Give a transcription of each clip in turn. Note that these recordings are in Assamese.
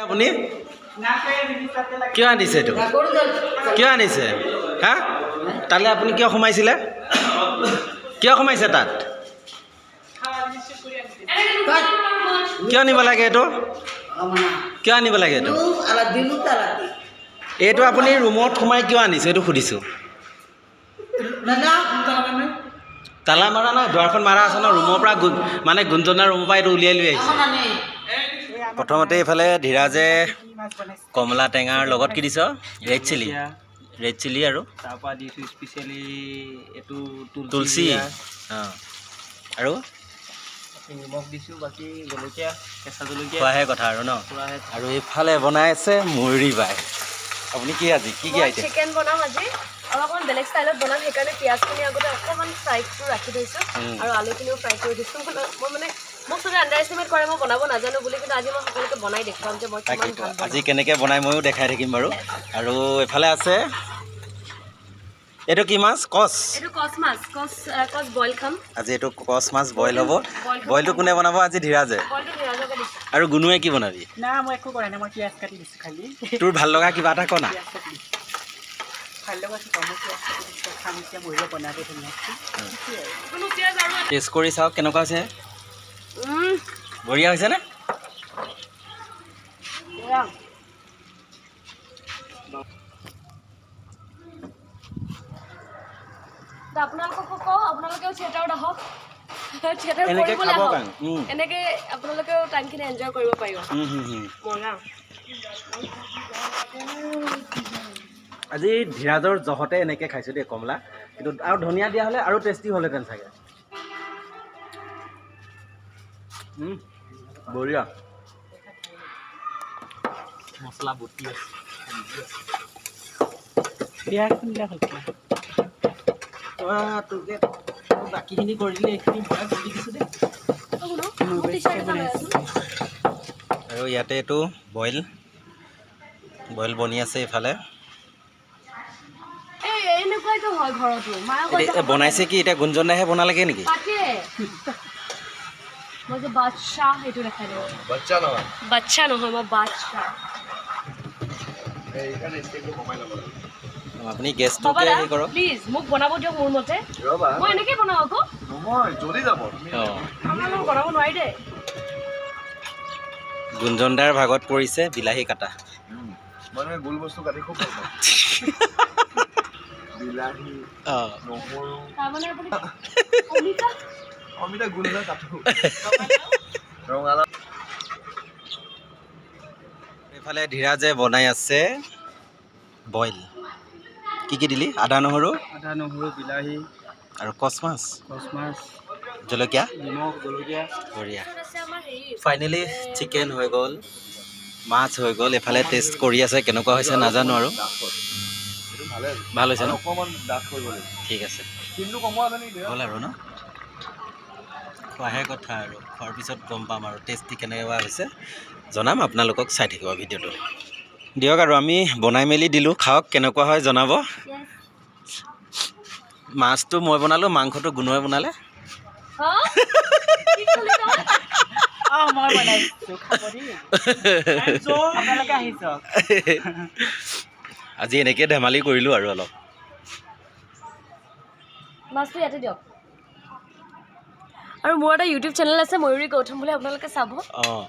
আপুনি কিয় আনিছে এইটো কিয় আনিছে হা তালৈ আপুনি কিয় সোমাইছিলে কিয় সোমাইছে তাত কিয় নিব লাগে এইটো কিয় আনিব লাগে এইটো এইটো আপুনি ৰুমত সোমাই কিয় আনিছে এইটো সুধিছোঁ তালা মাৰা নাই দুৱাৰখন মাৰা আছে ন ৰুমৰ পৰা মানে গুঞ্জনাৰ ৰুমৰ পৰা এইটো উলিয়াই লৈ আহিছে প্ৰথমতে এইফালে ধীৰাজে কমলা টেঙাৰ লগত কি দিছ ৰেড চিলি আৰু তাৰপৰা দিছোঁ স্পেচিয়েলি এইটো তুলসী আৰু নিমখ দিছোঁ বাকী জলকীয়া কেঁচা জলকীয়া খোৱাহে কথা আৰু ন আৰু এইফালে বনাই আছে ময়ূৰী বাই আপুনি কি আজি কি আইটেম চিকেন বনাম আজি আৰু অকণমান বেলেগ ষ্টাইলত বনাম সেইকাৰণে পিঁয়াজখিনি আগতে অকণমান ফ্ৰাইটো ৰাখি থৈছোঁ আৰু আলুখিনিও ফ্ৰাই কৰি দিছোঁ মই মানে মোক চবে আণ্ডাৰ এষ্টিমেট কৰে মই বনাব নাজানো বুলি কিন্তু আজি মই সকলোকে বনাই দেখুৱাম যে মই কিমান ভাল আজি কেনেকৈ বনাই ময়ো দেখাই থাকিম বাৰু আৰু এইফালে আছে এইটো কি মাছ কচ এইটো কচ মাছ কচ বইল খাম আজি এইটো কচ মাছ বইল হ'ব বইলটো কোনে বনাব আজি ধীৰাজে বইলটো ধীৰাজকে দিছোঁ আৰু গুণুৱে কি বনাবি না মই একো কৰা নাই মই পিঁয়াজ কাটি দিছোঁ খালি তোৰ ভাল লগা কিবা এটা ক না ভাল লগা খাম এতিয়া বহিলে বনাই টেষ্ট কৰি চাওক কেনেকুৱা হৈছে বঢ়িয়া হৈছেনে আপোনালোককো কওঁ আপোনালোকেও থিয়েটাৰত আহক থিয়েটাৰ এনেকৈ কৰিবলৈ খাব আহক কাৰণে এনেকৈ আপোনালোকেও টাইমখিনি এনজয় কৰিব পাৰিব মজা আজি ধীৰাজৰ জহতে এনেকৈ খাইছোঁ দেই কমলা কিন্তু আৰু ধনিয়া দিয়া হ'লে আৰু টেষ্টি হ'লহেঁতেন চাগে বঢ়িয়া মছলা বটি আছে পিঁয়াজ খুন্দিলে ভাল তোকে বাকীখিনি কৰি দিলে এইখিনি মই কৰি দিছোঁ দেই আৰু ইয়াতে এইটো বইল বনি আছে এইফালে এনেকুৱাইতো হয় ঘৰতো বনাইছে কি এতিয়া গুঞ্জনাইহে বনালেগে নেকি মই যে বাদশাহ এইটো দেখাই দিওঁ বাচ্চা নহয় মই বাদশাহ আপুনি গেছটোকে হেৰি কৰক প্লিজ মোক বনাব দিয়ক মোৰ মতে মই এনেকৈ বনাওঁ আকৌ আপোনালোক বনাব নোৱাৰি দেই গুঞ্জনদাৰ ভাগত পৰিছে বিলাহী কাটা মানে গোল বস্তু কাটি খুব ভাল পাওঁ বিলাহী নহৰু তাৰমানে আপুনি অমিতা গোল হৈ কাটো ৰঙালাও এইফালে ধীৰাজে বনাই আছে বইল কি দিলি আদা নহৰু বিলাহী আৰু কচ মাছ জলকীয়া নিমখ জলকীয়া বঢ়িয়া ফাইনেলি চিকেন হৈ গ'ল মাছ হৈ গ'ল এইফালে টেষ্ট কৰি আছে কেনেকুৱা হৈছে নাজানো আৰু ভাল হৈছে ন অকণমান ডাঠ কৰিব লাগিব ঠিক আছে কিন্তু কমোৱা আছে নেকি হ'ল আৰু ন খোৱাহে কথা আৰু খোৱাৰ পিছত গম পাম আৰু টেষ্টি কেনেকুৱা হৈছে জনাম আপোনালোকক চাই থাকিব ভিডিঅ'টো দিয়ক আৰু আমি বনাই মেলি দিলোঁ খাওক কেনেকুৱা হয় জনাব মাছটো মই বনালোঁ মাংসটো গুণুৱে বনালে মই বনাইছোঁ খাব দেই আপোনালোকে আহিছ আজি এনেকৈ ধেমালি কৰিলোঁ আৰু অলপ মাছটো ইয়াতে দিয়ক আৰু মোৰ এটা ইউটিউব চেনেল আছে ময়ূৰী গৌতম বুলি আপোনালোকে চাব অঁ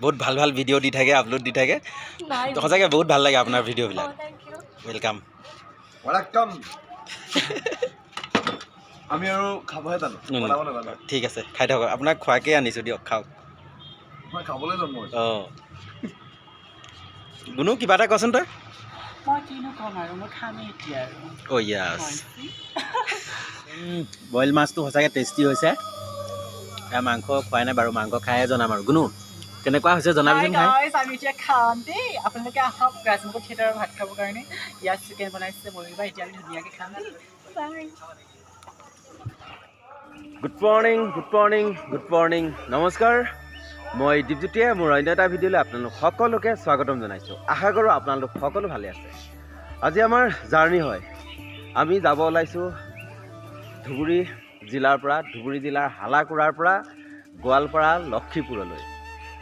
বহুত ভাল ভাল ভিডিঅ' দি থাকে আপলোড দি থাকে সঁচাকৈ বহুত ভাল লাগে আপোনাৰ ভিডিঅ'বিলাক ৱেলকাম আমি আৰু খাবহে জানো বনাব নাজানো ঠিক আছে খাই থাকক আপোনাক খোৱাকৈ আনিছোঁ দিয়ক খাওক মই খাবলৈ জন্ম হৈছোঁ অঁ গুণু কিবা এটা কচোন তই মই কিনো ক'ম আৰু মই খামেই এতিয়া আৰু য়াছ বইল মাছটো সঁচাকৈ টেষ্টি হৈছে এয়া মাংস খুৱাই নাই বাৰু মাংস খাইহে জনাম আৰু গুণু কেনেকুৱা হৈছে জনাবিচোন খাই আমি এতিয়া খাম দেই আপোনালোকে আহক ৰাজমুখ থিয়েটাৰৰ ভাত খাবৰ কাৰণে ইয়াত চিকেন বনাইছে মৰিবা এতিয়া আমি ধুনীয়াকৈ খাম দেই বাই গুড মৰ্ণিং নমস্কাৰ মই দীপজ্যোতিয়ে মোৰ অন্য এটা ভিডিঅ'লৈ আপোনালোক সকলোকে স্বাগতম জনাইছোঁ আশা কৰোঁ আপোনালোক সকলো ভালে আছে আজি আমাৰ জাৰ্ণি হয় আমি যাব ওলাইছোঁ ধুবুৰী জিলাৰ পৰা ধুবুৰী জিলাৰ হালাকুৰাৰ পৰা গোৱালপাৰা লক্ষীপুৰলৈ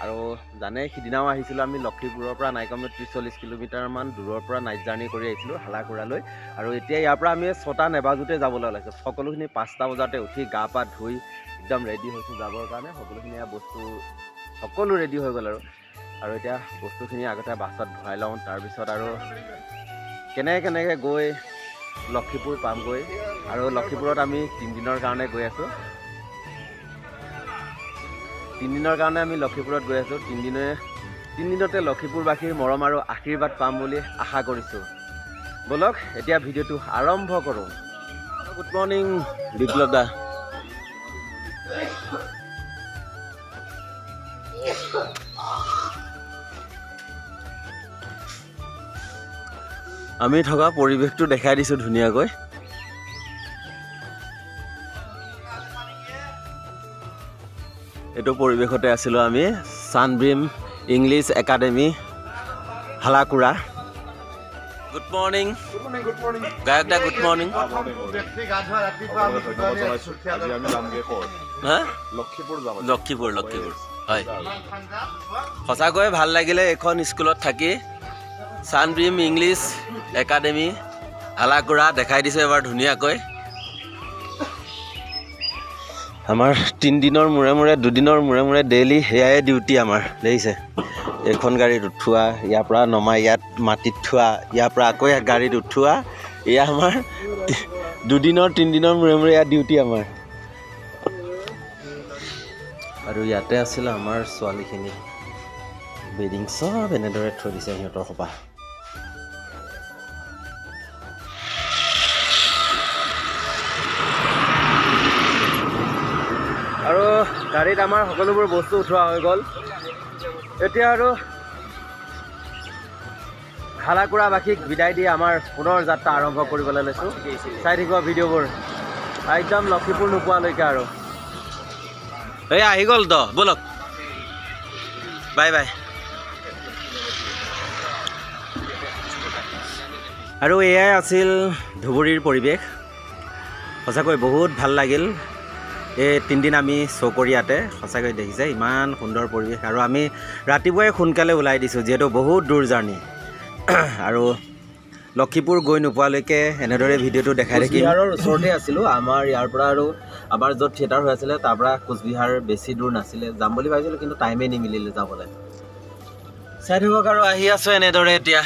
আৰু জানে সিদিনাও আহিছিলোঁ আমি লক্ষীপুৰৰ পৰা নাই কমেও 30-40 কিলোমিটাৰমান দূৰৰ পৰা নাইট জাৰ্ণি কৰি আহিছিলোঁ হালাকুৰালৈ। আৰু এতিয়া ইয়াৰ পৰা আমি 6টা নেবাজোতে যাবলৈ ওলাইছোঁ। সকলোখিনি 5টা বজাতে উঠি গা পা ধুই একদম ৰেডি হৈছোঁ যাবৰ কাৰণে। সকলোখিনি বস্তু সকলো ৰেডি হৈ গ'ল আৰু এতিয়া বস্তুখিনি আগতে বাছত ভৰাই লওঁ, তাৰপিছত আৰু কেনেকৈ গৈ লক্ষীপুৰ পামগৈ। আৰু লক্ষীপুৰত আমি 3 দিনৰ কাৰণে গৈ আছোঁ। 3 দিনৰ কাৰণে আমি লক্ষীপুৰত গৈ আছোঁ। 3 দিনতে লক্ষীপুৰবাসীৰ মৰম আৰু আশীৰ্বাদ পাম বুলি আশা কৰিছোঁ। ব'লক এতিয়া ভিডিঅ'টো আৰম্ভ কৰোঁ। গুড মৰ্ণিং বিপ্লৱ দা। আমি থকা পৰিৱেশটো দেখাই দিছোঁ ধুনীয়াকৈ। এইটো পৰিৱেশতে আছিলোঁ আমি Sunbeam English academy Halakura. Good morning গায়ক দা, গুড মৰ্ণিং। লক্ষীপুৰ হয়, সঁচাকৈ ভাল লাগিলে এইখন স্কুলত থাকি। ছানবিম ইংলিছ একাডেমি হালাকুৰা দেখাই দিছোঁ এবাৰ ধুনীয়াকৈ। আমাৰ 3 দিনৰ মূৰে 2 দিনৰ মূৰে ডেইলি সেয়াই ডিউটি আমাৰ, দেখিছে। এইখন গাড়ীত উঠোৱা, ইয়াৰ পৰা নমাই ইয়াত মাটিত থোৱা, ইয়াৰ পৰা আকৌ গাড়ীত উঠোৱা, এয়া আমাৰ 2 দিনৰ 3 দিনৰ মূৰে ইয়াত ডিউটি আমাৰ। আৰু ইয়াতে আছিল আমাৰ ছোৱালীখিনি, বেডিং চব এনেদৰে থৈ দিছে সিহঁতৰ সোপা। আৰু গাড়ীত আমাৰ সকলোবোৰ বস্তু উঠোৱা হৈ গ'ল। এতিয়া আৰু হালাকুৰাবাসীক বিদায় দি আমাৰ পুনৰ যাত্ৰা আৰম্ভ কৰিবলৈ লৈছোঁ। চাই থাকিব ভিডিঅ'বোৰ একদম লক্ষীপুৰ নোপোৱালৈকে। আৰু এই আহি গ'ল দ, ব'লক বাই বাই। আৰু এয়াই আছিল ধুবুৰীৰ পৰিৱেশ। সঁচাকৈ বহুত ভাল লাগিল। এই 3 দিন আমি চকৰীয়াতে, সঁচাকৈ দেখিছে ইমান সুন্দৰ পৰিৱেশ। আৰু আমি ৰাতিপুৱাই সোনকালে ওলাই দিছোঁ যিহেতু বহুত দূৰ জাৰ্ণি। আৰু লক্ষীপুৰ গৈ নোপোৱালৈকে এনেদৰে ভিডিঅ'টো দেখাই থাকিম। কোচবিহাৰৰ ওচৰতে আছিলোঁ আমাৰ ইয়াৰ পৰা, আৰু আমাৰ য'ত থিয়েটাৰ হৈ আছিলে তাৰ পৰা কোচবিহাৰ বেছি দূৰ নাছিলে। যাম বুলি ভাবিছিলোঁ কিন্তু টাইমেই নিমিলিলে যাবলৈ। চাই থাকক আৰু আহি আছোঁ এনেদৰে এতিয়া।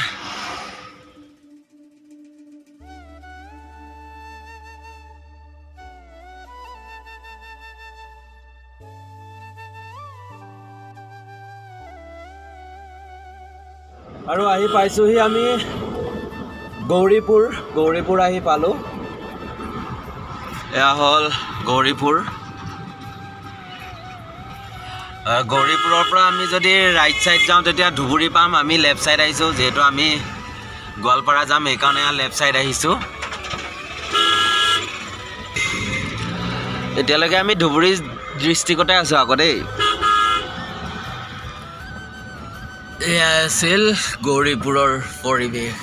আৰু আহি পাইছোঁহি আমি গৌৰীপুৰ আহি পালোঁ। এয়া হ'ল গৌৰীপুৰ। গৌৰীপুৰৰ পৰা আমি যদি ৰাইট ছাইড যাওঁ তেতিয়া ধুবুৰী পাম। আমি লেফ্ট ছাইড আহিছোঁ, যিহেতু আমি গোৱালপাৰা যাম সেইকাৰণে লেফ্ট ছাইড আহিছোঁ। এতিয়ালৈকে আমি ধুবুৰী ডিষ্ট্ৰিক্টতে আছোঁ আকৌ দেই। এয়া আছিল গৌৰীপুৰৰ পৰিৱেশ।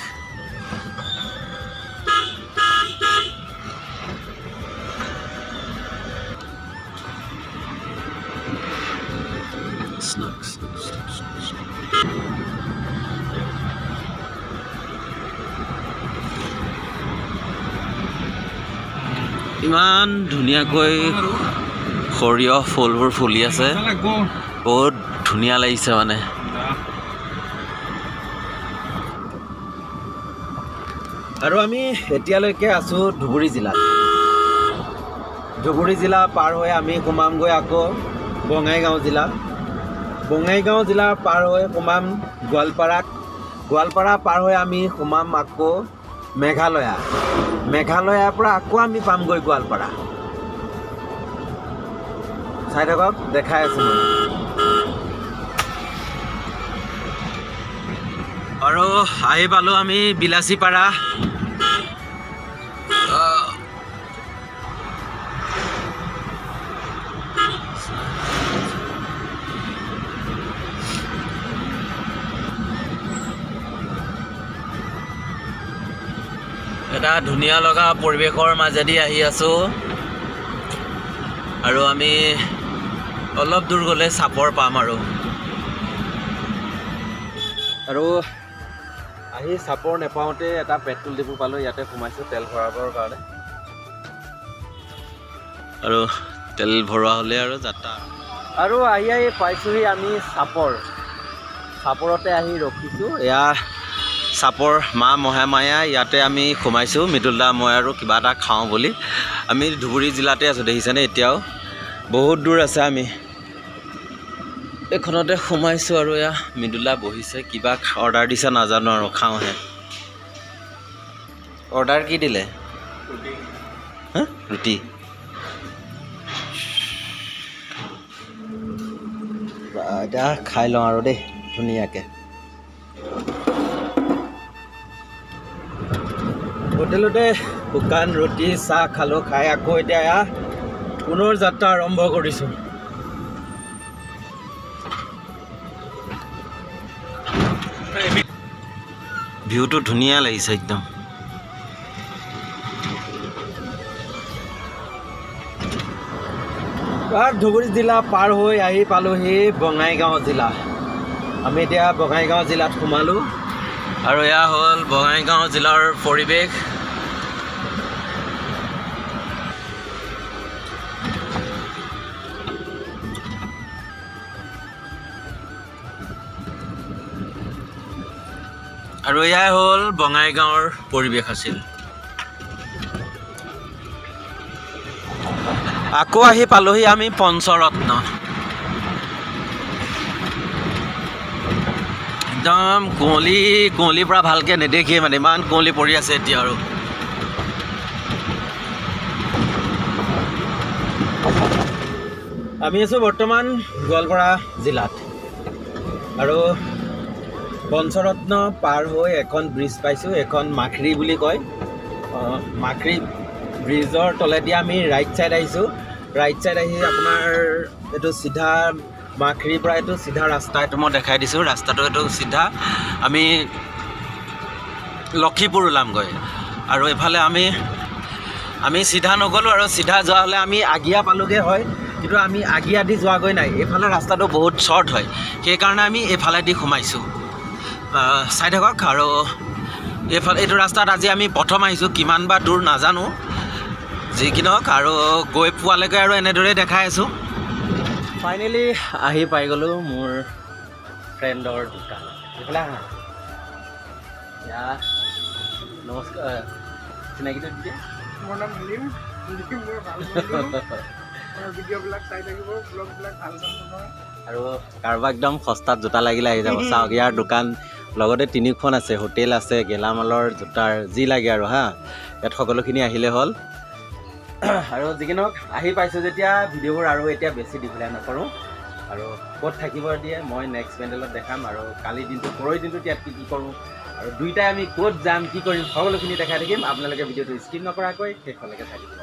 ইমান ধুনীয়াকৈ সৰিয়হ ফুলবোৰ ফুলি আছে, বহুত ধুনীয়া লাগিছে মানে। আৰু আমি এতিয়ালৈকে আছোঁ ধুবুৰী জিলাত। ধুবুৰী জিলা পাৰ হৈ আমি সোমামগৈ আকৌ বঙাইগাঁও জিলা। বঙাইগাঁও জিলা পাৰ হৈ সোমাম গোৱালপাৰাত। গোৱালপাৰা পাৰ হৈ আমি সোমাম আকৌ মেঘালয়া। মেঘালয়াৰ পৰা আকৌ আমি পামগৈ গোৱালপাৰা। চাই থাকক, দেখাই আছোঁ মই। আৰু আহি পালোঁ আমি বিলাচীপাৰা। এটা ধুনীয়া লগা পৰিৱেশৰ মাজেদি আহি আছোঁ। আৰু আমি অলপ দূৰ গ'লে চাপৰ পাম আৰু আৰু আহি চাপৰ নেপাওঁতে এটা পেট্ৰল ডিপু পালোঁ, ইয়াতে সোমাইছোঁ তেল ভৰাবৰ কাৰণে। আৰু তেল ভৰোৱা হ'লে আৰু যাত্ৰা। আৰু আহি পাইছোঁহি আমি চাপৰতে আহি ৰখিছোঁ। এয়া চাপৰ মা মহামায়া, ইয়াতে আমি সোমাইছোঁ মৃদুল দা মই আৰু কিবা এটা খাওঁ বুলি। আমি ধুবুৰী জিলাতে আছোঁ, দেখিছেনে? এতিয়াও বহুত দূৰ আছে। আমি এইখনতে সোমাইছোঁ আৰু এয়া মৃদুল দা বহিছে, কিবা অৰ্ডাৰ দিছে নাজানো আৰু খাওঁহে। অৰ্ডাৰ কি দিলে? হা, ৰুটি। এতিয়া খাই লওঁ আৰু দেই ধুনীয়াকৈ। হোটেলতে শুকান ৰুটি চাহ খালোঁ, খাই আকৌ এতিয়া পুনৰ যাত্ৰা আৰম্ভ কৰিছোঁ। ভিউটো ধুনীয়া লাগিছে একদম। ধুবুৰী জিলা পাৰ হৈ আহি পালোঁহি বঙাইগাঁও জিলা। আমি এতিয়া বঙাইগাঁও জিলাত সোমালোঁ আৰু এয়া হ'ল বঙাইগাঁও জিলাৰ পৰিৱেশ। আৰু এয়াই হ'ল বঙাইগাঁৱৰ পৰিৱেশ আছিল। আকৌ আহি পালোঁহি আমি পঞ্চৰত্ন। একদম কুঁৱলীৰ পৰা ভালকৈ নেদেখিয়ে, মানে ইমান কুঁৱলী পৰি আছে এতিয়া। আৰু আমি আছোঁ বৰ্তমান গোৱালপাৰা জিলাত। আৰু পঞ্চৰত্ন পাৰ হৈ এখন ব্ৰিজ পাইছোঁ, এখন মাখৰি বুলি কয়। মাখৰি ব্ৰিজৰ তলেদি আমি ৰাইট ছাইড আহিছোঁ। ৰাইট ছাইড আহি আপোনাৰ এইটো চিধা মাখৰিৰ পৰা এইটো চিধা ৰাস্তা, এইটো মই দেখাই দিছোঁ। ৰাস্তাটো এইটো চিধা আমি লক্ষীপুৰ ওলামগৈ। আৰু এইফালে আমি চিধা নগ'লোঁ, আৰু চিধা যোৱা হ'লে আমি আগিয়া পালোঁগৈ হয়, কিন্তু আমি আগিয়া দি যোৱাগৈ নাই। এইফালে ৰাস্তাটো বহুত শ্বৰ্ট হয়, সেইকাৰণে আমি এইফালেদি সোমাইছোঁ। চাই থাকক। আৰু এইটো ৰাস্তাত আজি আমি প্ৰথম আহিছোঁ, কিমান বা দূৰ নাজানো, যি কি নহওক। আৰু গৈ পোৱালৈকে আৰু এনেদৰেই দেখাই আছোঁ। ফাইনেলি আহি পাই গ'লোঁ মোৰ ফ্ৰেণ্ডৰ দোকান। এইফালে আহা। নমস্কাৰ, চিনাকিটো দিয়ে। মোৰ নাম নীলিম, মোৰ ভাল ভিডিঅ'বিলাক চাই থাকিব, ব্লগবিলাক ভাল নহয়। আৰু কাৰোবাক একদম সস্তাত জোতা লাগিলে আহি যাব। চাওক, ইয়াৰ দোকান লগতে 3খন আছে, হোটেল আছে, গেলামালৰ জোতাৰ যি লাগে আৰু হা, ইয়াত সকলোখিনি আহিলে হ'ল। আৰু যি কি নহওক আহি পাইছোঁ যেতিয়া ভিডিঅ'বোৰ আৰু এতিয়া বেছি দীঘলীয়া নকৰোঁ। আৰু ক'ত থাকিব দিয়ে মই নেক্সট পেণ্ডেলত দেখাম। আৰু কালিৰ দিনটো পৰহি দিনটোত ইয়াত কি কৰোঁ, আৰু দুইটাই আমি ক'ত যাম, কি কৰিম, সকলোখিনি দেখাই থাকিম। আপোনালোকে ভিডিঅ'টো স্কিপ নকৰাকৈ শেষলৈকে চাই থাকিব।